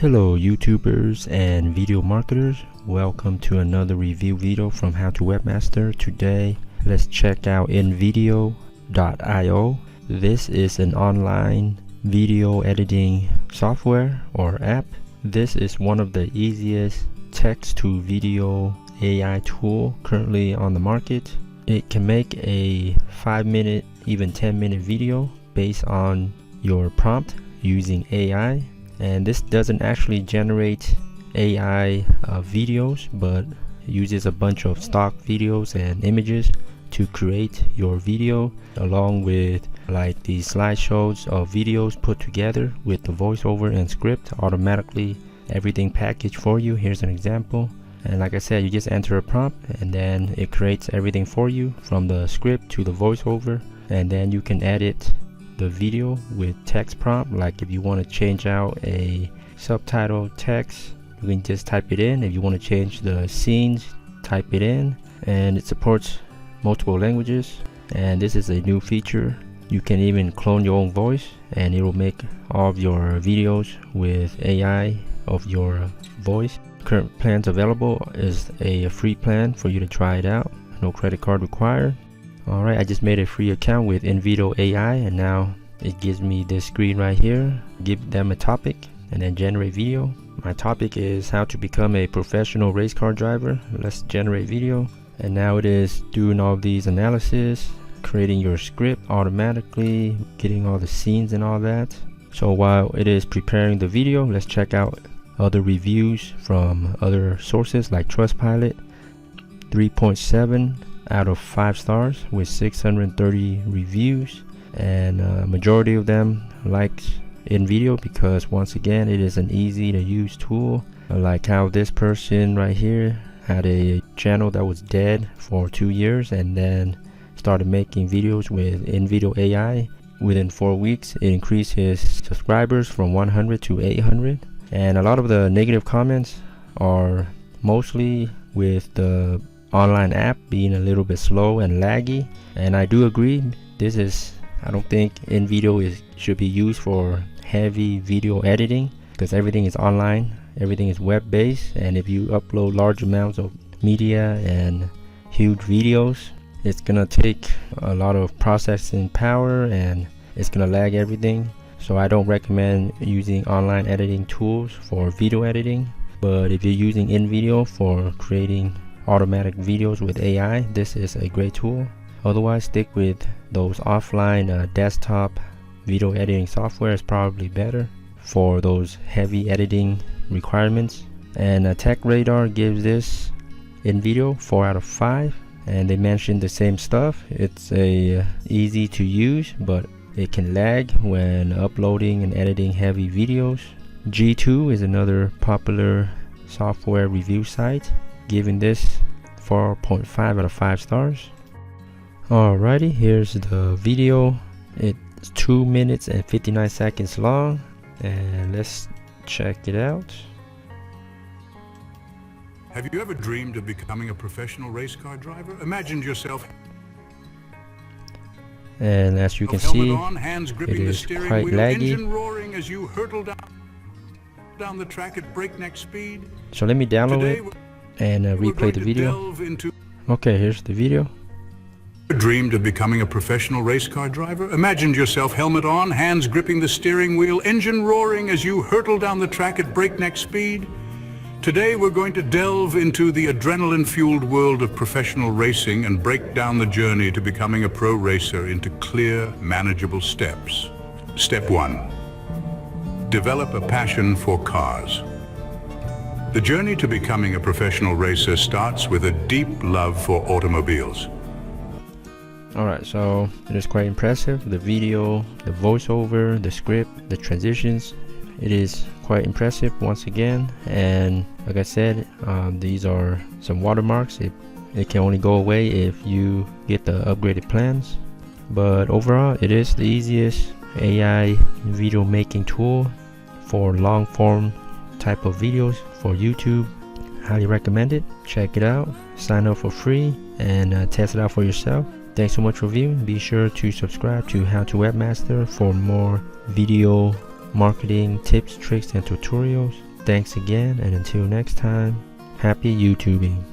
Hello YouTubers and video marketers, welcome to another review video from How to Webmaster. Today let's check out invideo.io. This is an online video editing software or app. This is one of the easiest text to video AI tool currently on the market. It can make a 5-minute, even 10-minute video based on your prompt using AI. And this doesn't actually generate AI videos, but uses a bunch of stock videos and images to create your video, along with like these slideshows of videos put together with the voiceover and script, automatically everything packaged for you. Here's an example. And like I said, you just enter a prompt and then it creates everything for you, from the script to the voiceover, and then you can edit the video with text prompt. Like if you want to change out a subtitle text, you can just type it in. If you want to change the scenes, type it in. And it supports multiple languages, and this is a new feature. You can even clone your own voice and it will make all of your videos with AI of your voice. Current plans available is a free plan for you to try it out, no credit card required. Alright, I just made a free account with invideo AI, and now it gives me this screen right here. Give them a topic and then generate video. My topic is how to become a professional race car driver. Let's generate video. And now it is doing all these analysis, creating your script automatically, getting all the scenes and all that. So while it is preparing the video, let's check out other reviews from other sources like Trustpilot. 3.7 out of 5 stars with 630 reviews, and majority of them liked invideo because once again it is an easy to use tool. I like how this person right here had a channel that was dead for 2 years and then started making videos with invideo AI. Within 4 weeks it increased his subscribers from 100 to 800. And a lot of the negative comments are mostly with the online app being a little bit slow and laggy, and I do agree. I don't think invideo should be used for heavy video editing, because everything is online, everything is web based, and if you upload large amounts of media and huge videos, it's gonna take a lot of processing power and it's gonna lag everything. So I don't recommend using online editing tools for video editing. But if you're using invideo for creating automatic videos with AI, this is a great tool. Otherwise, stick with those offline desktop video editing software is probably better for those heavy editing requirements. And TechRadar gives this invideo 4 out of 5, and they mentioned the same stuff. It's easy to use, but it can lag when uploading and editing heavy videos. G2 is another popular software review site, giving this 4.5 out of 5 stars. Alrighty, here's the video. It's 2 minutes and 59 seconds long, and let's check it out. Have you ever dreamed of becoming a professional race car driver? Imagined yourself, and as you can see, on, hands gripping it the is steering quite wheel, laggy. engine roaring as you hurtle down the track at breakneck speed. So let me download Today, it and replay the video. Okay, here's the video. Dreamed of becoming a professional race car driver? Imagined yourself helmet on, hands gripping the steering wheel, engine roaring as you hurtle down the track at breakneck speed? Today we're going to delve into the adrenaline-fueled world of professional racing and break down the journey to becoming a pro racer into clear, manageable steps. Step 1. Develop a passion for cars. The journey to becoming a professional racer starts with a deep love for automobiles. Alright, so it is quite impressive. The video, the voiceover, the script, the transitions, it is quite impressive once again. And like I said, these are some watermarks. It can only go away if you get the upgraded plans. But overall, it is the easiest AI video making tool for long form type of videos for YouTube. Highly recommend it. Check it out, sign up for free, and test it out for yourself. Thanks so much for viewing. Be sure to subscribe to How to Webmaster for more video marketing tips, tricks, and tutorials. Thanks again, and until next time, happy YouTubing.